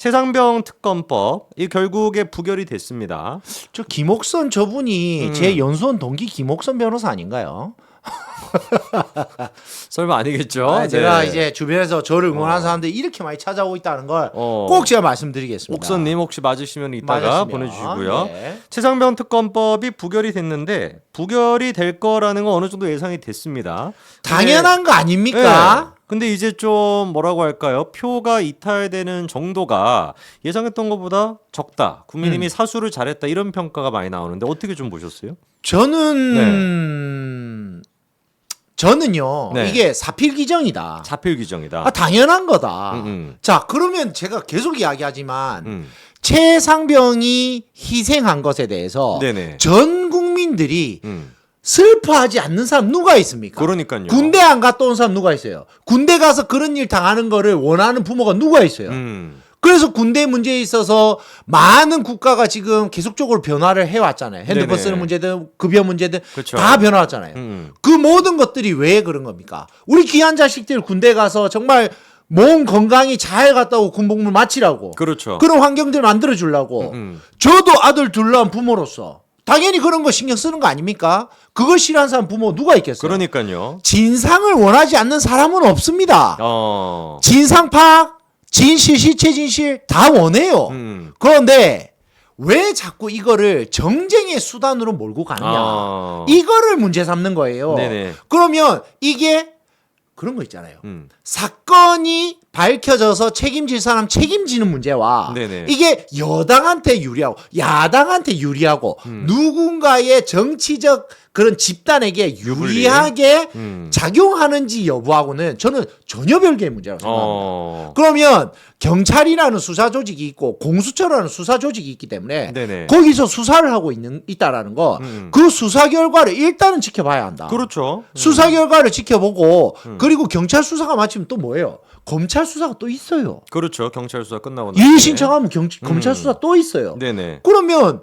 최상병 특검법 이 결국에 부결이 됐습니다. 저 김옥선 저분이 제 연수원 동기 김옥선 변호사 아닌가요? 설마 아니겠죠? 제가 네. 이제 주변에서 저를 응원하는 사람들이 이렇게 많이 찾아오고 있다는 걸 꼭 제가 말씀드리겠습니다. 옥선님 혹시 맞으시면 이따가 맞았으면. 보내주시고요. 네. 최상병 특검법이 부결이 됐는데 부결이 될 거라는 건 어느 정도 예상이 됐습니다. 당연한 거 아닙니까? 네. 근데 이제 좀 뭐라고 할까요? 표가 이탈되는 정도가 예상했던 것보다 적다. 국민의힘이 사수를 잘했다. 이런 평가가 많이 나오는데 어떻게 좀 보셨어요? 저는요. 네. 이게 사필 규정이다. 자필 규정이다. 당연한 거다. 음. 자, 그러면 제가 계속 이야기하지만 음. 최상병이 희생한 것에 대해서 네네. 전 국민들이 음. 슬퍼하지 않는 사람 누가 있습니까? 그러니까요. 군대 안 갔다 온 사람 누가 있어요? 군대 가서 그런 일 당하는 거를 원하는 부모가 누가 있어요? 그래서 군대 문제에 있어서 많은 국가가 지금 계속적으로 변화를 해왔잖아요. 핸드폰 네네. 쓰는 문제든 급여 문제든 그렇죠. 다 변화왔잖아요. 그 모든 것들이 왜 그런 겁니까? 우리 귀한 자식들 군대 가서 정말 몸 건강히 잘 갔다 오고 군복무 마치라고. 그렇죠. 그런 환경들 만들어 주려고. 저도 아들 둘 낳은 부모로서 당연히 그런 거 신경 쓰는 거 아닙니까? 그걸 싫어하는 사람 부모 누가 있겠어요? 그러니까요. 진상을 원하지 않는 사람은 없습니다. 진상 파악, 진실, 시체 진실 다 원해요. 그런데 왜 자꾸 이거를 정쟁의 수단으로 몰고 가느냐. 이거를 문제 삼는 거예요. 네네. 그러면 이게 그런 거 있잖아요. 사건이 밝혀져서 책임질 사람 책임지는 문제와 네네. 이게 여당한테 유리하고 야당한테 유리하고 누군가의 정치적 그런 집단에게 유리하게 작용하는지 여부하고는 저는 전혀 별개의 문제라고 생각합니다. 그러면 경찰이라는 수사 조직이 있고 공수처라는 수사 조직이 있기 때문에 네네. 거기서 수사를 하고 있다라는 거 그 수사 결과를 일단은 지켜봐야 한다. 그렇죠. 수사 결과를 지켜보고 그리고 경찰 수사가 마치면 또 뭐예요? 검찰 수사가 또 있어요. 그렇죠. 경찰 수사 끝나고 이의 신청하면 검찰 수사 또 있어요. 네네. 그러면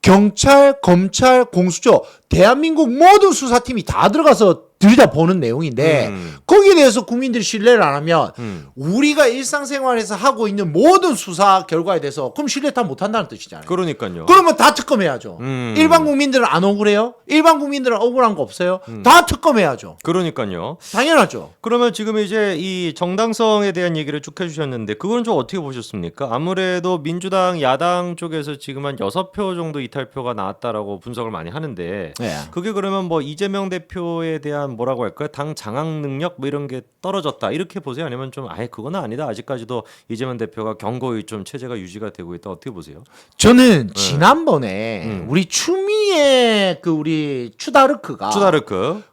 경찰, 검찰, 공수처 대한민국 모든 수사팀이 다 들어가서 들여다보는 내용인데 거기에 대해서 국민들이 신뢰를 안 하면 우리가 일상생활에서 하고 있는 모든 수사 결과에 대해서 그럼 신뢰 다 못한다는 뜻이잖아요. 그러니까요. 그러면 다 특검해야죠. 일반 국민들은 안 억울해요? 일반 국민들은 억울한 거 없어요? 다 특검해야죠. 그러니까요. 당연하죠. 그러면 지금 이제 이 정당성에 대한 얘기를 쭉 해주셨는데 그건 좀 어떻게 보셨습니까? 아무래도 민주당 야당 쪽에서 지금 한 6표 정도 이탈표가 나왔다라고 분석을 많이 하는데 네. 그게 그러면 뭐 이재명 대표에 대한 뭐라고 할까요? 당 장악 능력 뭐 이런 게 떨어졌다 이렇게 보세요? 아니면 좀 아예 그건 아니다. 아직까지도 이재명 대표가 견고히 좀 체제가 유지가 되고 있다. 어떻게 보세요? 저는 지난번에 우리 추미애 우리 추다르크가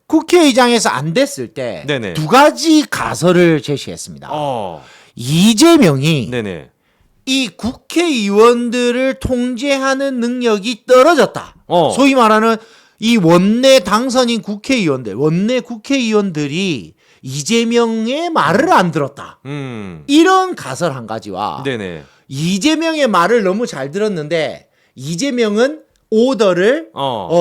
국회의장에서 안 됐을 때 네네. 두 가지 가설을 제시했습니다. 어. 이재명이 네네. 이 국회의원들을 통제하는 능력이 떨어졌다. 어. 소위 말하는 이 원내 당선인 국회의원들, 원내 국회의원들이 이재명의 말을 안 들었다. 이런 가설 한 가지와 네네. 이재명의 말을 너무 잘 들었는데 이재명은 오더를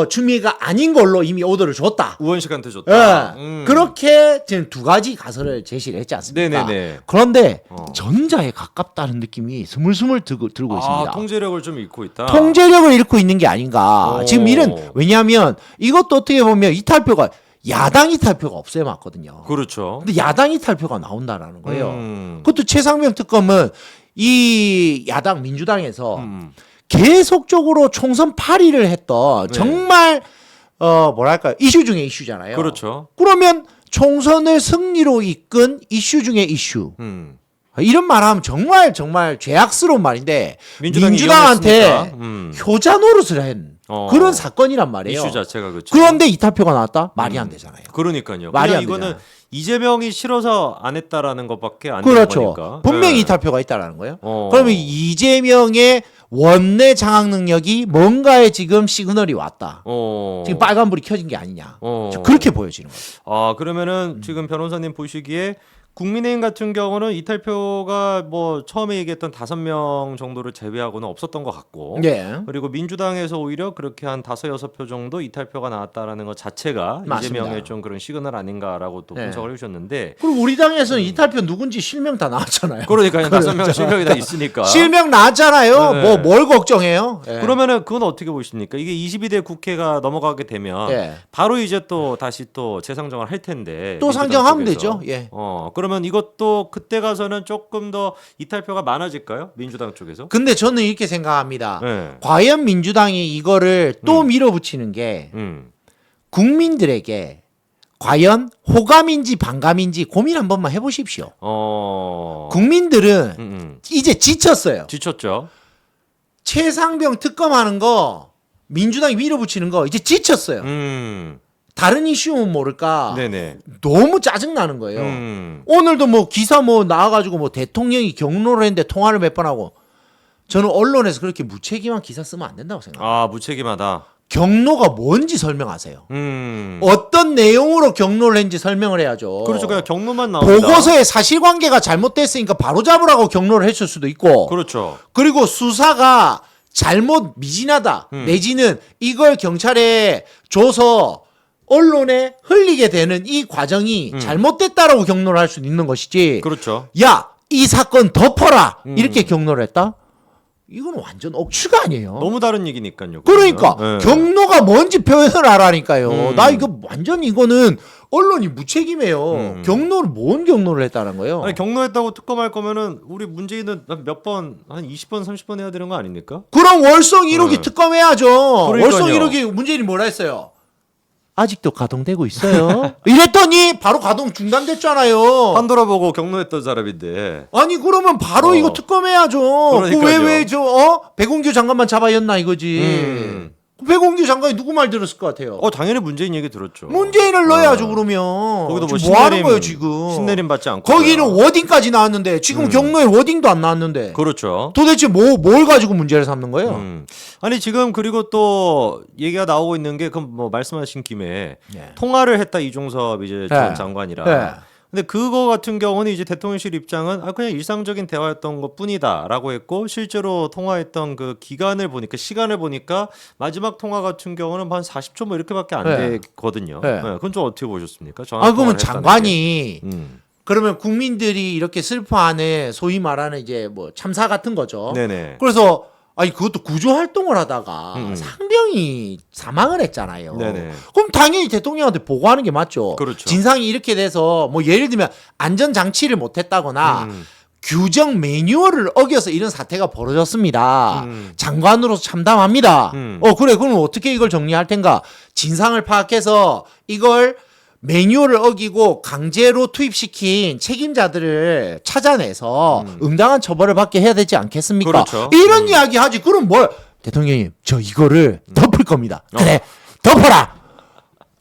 추미애가 아닌 걸로 이미 오더를 줬다. 우원식한테 줬다. 그렇게 지금 두 가지 가설을 제시를 했지 않습니까? 네네네. 그런데 전자에 가깝다는 느낌이 스물스물 들고 있습니다. 통제력을 좀 잃고 있다. 통제력을 잃고 있는 게 아닌가. 지금 왜냐하면 이것도 어떻게 보면 이탈표가 야당 이탈표가 없애맞거든요. 그렇죠. 근데 야당 이탈표가 나온다라는 거예요. 그것도 최상병 특검은 이 야당 민주당에서 계속적으로 총선 8위를 했던 정말 뭐랄까요 이슈 중에 이슈잖아요. 그렇죠. 그러면 총선을 승리로 이끈 이슈 중에 이슈. 이런 말하면 정말 죄악스러운 말인데 민주당한테 효자 노릇을 한 그런 사건이란 말이에요. 이슈 자체가 그렇죠. 그런데 이탈표가 나왔다? 말이 안 되잖아요. 그러니까요. 말이 그냥 안 이거는 되잖아요. 이재명이 싫어서 안 했다라는 것밖에 안 되는 그렇죠. 거니까. 분명히 이탈표가 있다라는 거예요. 그러면 이재명의 원내 장악 능력이 뭔가에 지금 시그널이 왔다. 지금 빨간불이 켜진 게 아니냐. 그렇게 보여지는 거죠. 그러면은 지금 변호사님 보시기에 국민의힘 같은 경우는 이탈표가 뭐 처음에 얘기했던 5명 정도를 제외하고는 없었던 것 같고 예. 그리고 민주당에서 오히려 그렇게 한 5, 6표 정도 이탈표가 나왔다라는 것 자체가 맞습니다. 이재명의 좀 그런 시그널 아닌가라고 또 네. 분석을 해주셨는데 그리고 우리 당에서는 이탈표 누군지 실명 다 나왔잖아요. 그러니까 5명 실명이 다 있으니까 실명 나왔잖아요. 네. 뭐 뭘 걱정해요? 예. 그러면은 그건 어떻게 보십니까? 이게 22대 국회가 넘어가게 되면 예. 바로 이제 또 다시 또 재상정을 할 텐데 또 민주당 상정하면 쪽에서. 되죠. 예. 그러면 이것도 그때 가서는 조금 더 이탈표가 많아질까요? 민주당 쪽에서? 근데 저는 이렇게 생각합니다. 네. 과연 민주당이 이거를 또 밀어붙이는 게 국민들에게 과연 호감인지 반감인지 고민 한 번만 해보십시오. 국민들은 이제 지쳤어요. 지쳤죠. 최상병 특검하는 거 민주당이 밀어붙이는 거 이제 지쳤어요. 다른 이슈면 모를까 네네. 너무 짜증나는 거예요. 오늘도 뭐 기사 뭐 나와가지고 뭐 대통령이 경로를 했는데 통화를 몇 번 하고 저는 언론에서 그렇게 무책임한 기사 쓰면 안 된다고 생각해요. 아 무책임하다. 경로가 뭔지 설명하세요. 어떤 내용으로 경로를 했는지 설명을 해야죠. 그렇죠. 그냥 경로만 나옵니다. 보고서에 사실관계가 잘못됐으니까 바로 잡으라고 경로를 했을 수도 있고 그렇죠. 그리고 수사가 잘못 미진하다 내지는 이걸 경찰에 줘서 언론에 흘리게 되는 이 과정이 잘못됐다라고 경로를 할 수도 있는 것이지. 그렇죠. 야, 이 사건 덮어라 이렇게 경로를 했다? 이건 완전 억추가 아니에요. 너무 다른 얘기니까요. 그러니까 네. 경로가 뭔지 표현을 하라니까요. 나 이거 완전 이거는 언론이 무책임해요. 경로를 뭔 경로를 했다는 거예요. 아니 경로했다고 특검할 거면은 우리 문재인은 몇 번 한 20번 30번 해야 되는 거 아닙니까? 그럼 월성 1호기 네. 특검해야죠. 그러니까요. 월성 1호기 문재인이 뭐라 했어요? 아직도 가동되고 있어요. 이랬더니 바로 가동 중단됐잖아요. 판도라 보고 경로했던 사람인데. 아니 그러면 바로 이거 특검해야죠. 그러니까요. 왜저 백운규 장관만 잡아였나 이거지. 백운규 장관이 누구 말 들었을 것 같아요? 당연히 문재인 얘기 들었죠. 문재인을 넣어야죠 그러면. 거기도 뭐 지금 뭐 하는 거예요 지금? 신내림 받지 않고. 거기는 워딩까지 나왔는데 지금 경로에 워딩도 안 나왔는데. 그렇죠. 도대체 뭘 가지고 문제를 삼는 거예요? 아니 지금 그리고 또 얘기가 나오고 있는 게 그럼 뭐 말씀하신 김에 예. 통화를 했다 이종섭 이제 전 예. 장관이랑. 예. 근데 그거 같은 경우는 이제 대통령실 입장은 그냥 일상적인 대화였던 것 뿐이다라고 했고 실제로 통화했던 그 기간을 보니까 시간을 보니까 마지막 통화 같은 경우는 한 40초 뭐 이렇게밖에 안 네. 되거든요. 네. 그건 좀 어떻게 보셨습니까? 그러면 장관이 음. 그러면 국민들이 이렇게 슬퍼하는 소위 말하는 이제 뭐 참사 같은 거죠. 네네. 그래서 아니 그것도 구조 활동을 하다가 상병이 사망을 했잖아요. 네네. 그럼 당연히 대통령한테 보고하는 게 맞죠. 그렇죠. 진상이 이렇게 돼서 뭐 예를 들면 안전 장치를 못했다거나 규정 매뉴얼을 어겨서 이런 사태가 벌어졌습니다. 장관으로서 참담합니다. 그래 그럼 어떻게 이걸 정리할 텐가? 진상을 파악해서 이걸 매뉴얼을 어기고 강제로 투입시킨 책임자들을 찾아내서 응당한 처벌을 받게 해야 되지 않겠습니까? 그렇죠. 이런 이야기 하지. 그럼 뭘? 대통령님, 저 이거를 덮을 겁니다. 그래, 덮어라!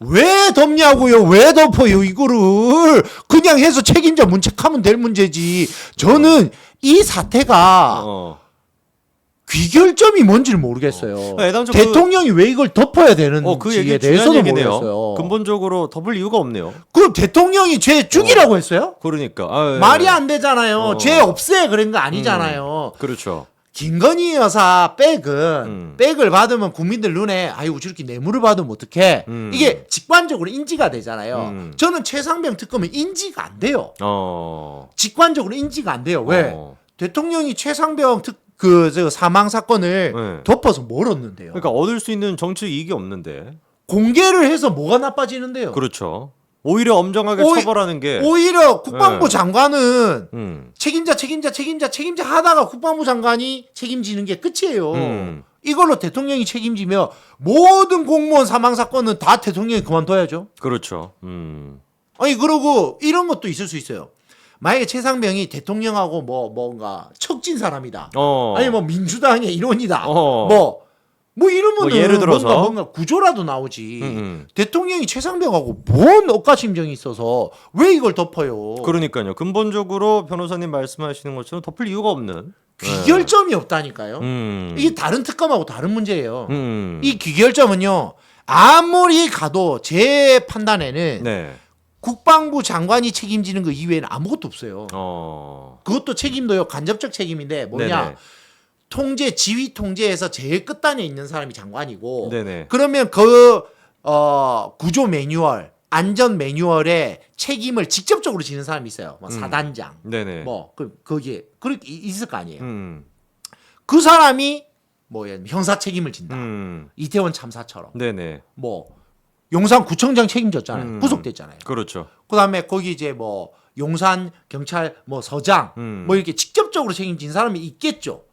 왜 덮냐고요? 왜 덮어요? 이거를 그냥 해서 책임자 문책하면 될 문제지. 저는 이 사태가 귀결점이 뭔지를 모르겠어요. 애당초 대통령이 왜 이걸 덮어야 되는지에 그 얘기 대해서도 중요한 얘기네요. 모르겠어요. 근본적으로 덮을 이유가 없네요. 그럼 대통령이 죄 죽이라고 했어요? 그러니까 말이 안 되잖아요. 어. 죄 없애 그런 거 아니잖아요. 그렇죠. 김건희 여사 백을 받으면 국민들 눈에 아이고 저렇게 뇌물을 받으면 어떡해. 이게 직관적으로 인지가 되잖아요. 저는 최상병 특검은 인지가 안 돼요. 직관적으로 인지가 안 돼요. 왜? 대통령이 최상병 저 사망 사건을 덮어서 뭘 얻는데요? 그러니까 얻을 수 있는 정치 이익이 없는데. 공개를 해서 뭐가 나빠지는데요? 그렇죠. 오히려 엄정하게 처벌하는 게 오히려 국방부 장관은 책임자 책임자 하다가 국방부 장관이 책임지는 게 끝이에요. 이걸로 대통령이 책임지며 모든 공무원 사망 사건은 다 대통령이 그만둬야죠. 그렇죠. 아니 그러고 이런 것도 있을 수 있어요. 만약에 최상병이 대통령하고 뭔가 척진 사람이다. 아니 뭐 민주당의 일원이다. 뭐 이러면은 뭐 예를 들어서 뭔가 구조라도 나오지. 대통령이 최상병하고 뭔 억가심정이 있어서 왜 이걸 덮어요? 그러니까요. 근본적으로 변호사님 말씀하시는 것처럼 덮을 이유가 없는 귀결점이 없다니까요. 이게 다른 특검하고 다른 문제예요. 이 귀결점은요. 아무리 가도 제 판단에는 국방부 장관이 책임지는 거 이외에는 아무것도 없어요. 그것도 책임도요. 간접적 책임인데 뭐냐? 네네. 통제, 지휘 통제에서 제일 끝단에 있는 사람이 장관이고 네네. 그러면 구조 매뉴얼, 안전 매뉴얼에 책임을 직접적으로 지는 사람이 있어요. 뭐 사단장, 네네. 뭐 거기에 그렇게 있을 거 아니에요. 그 사람이 뭐 형사 책임을 진다. 이태원 참사처럼. 네네. 뭐 용산구청장 책임졌잖아요. 구속됐잖아요. 그렇죠. 그다음에 거기 이제 뭐 용산 경찰 뭐 서장 뭐 이렇게 직접적으로 책임진 사람이 있겠죠.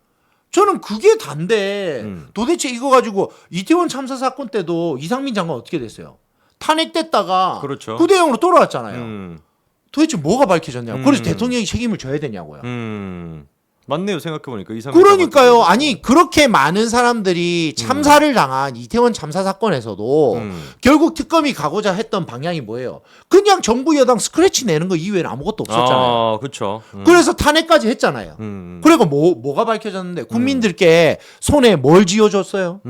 저는 그게 단데 도대체 이거 가지고 이태원 참사 사건 때도 이상민 장관 어떻게 됐어요? 탄핵됐다가 그렇죠. 부대형으로 돌아왔잖아요. 도대체 뭐가 밝혀졌냐고. 그래서 대통령이 책임을 져야 되냐고요. 맞네요. 생각해보니까 이상민 그러니까요. 장관 아니 그렇게 많은 사람들이 참사를 당한 이태원 참사 사건에서도 결국 특검이 가고자 했던 방향이 뭐예요? 그냥 정부 여당 스크래치 내는 거 이외에는 아무것도 없었잖아요. 그렇죠. 그래서 탄핵까지 했잖아요. 그리고 뭐가 밝혀졌는데 국민들께 손에 뭘 쥐어줬어요?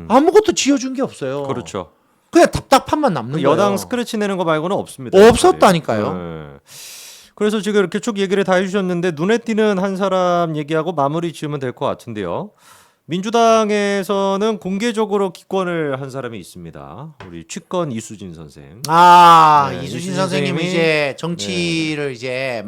아무것도 쥐어준 게 없어요. 그렇죠. 그냥 답답함만 남는 거예요. 여당 스크래치 내는 거 말고는 없습니다. 없었다니까요. 네. 그래서 지금 이렇게 쭉 얘기를 다 해주셨는데 눈에 띄는 한 사람 얘기하고 마무리 지으면 될 것 같은데요. 민주당에서는 공개적으로 기권을 한 사람이 있습니다. 우리 취권 이수진 선생. 네, 이수진 이수진 선생님은 선생님이 이제 정치를 이제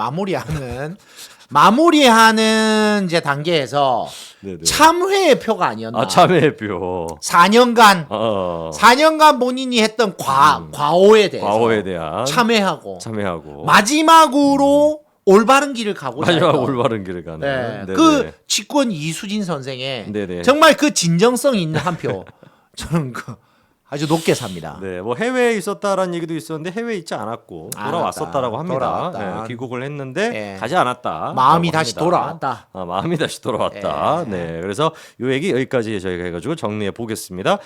마무리하는 이제 단계에서 네네. 참회의 표가 아니었나. 참회표. 4년간 4년간 본인이 했던 과오에 대해서 과오에 대한 참회하고 마지막으로 올바른 길을 가고자 마지막 했던. 올바른 길을 가는. 네. 네네. 그 직권 이수진 선생의 네네. 정말 그 진정성 있는 한 표 저는 아주 높게 삽니다. 네, 뭐 해외에 있었다라는 얘기도 있었는데 해외에 있지 않았고 돌아왔었다고 합니다. 돌아왔다. 네, 귀국을 했는데 네. 가지 않았다. 마음이 다시 돌아왔다. 마음이 다시 돌아왔다. 네, 그래서 이 얘기 여기까지 저희가 해가지고 정리해 보겠습니다.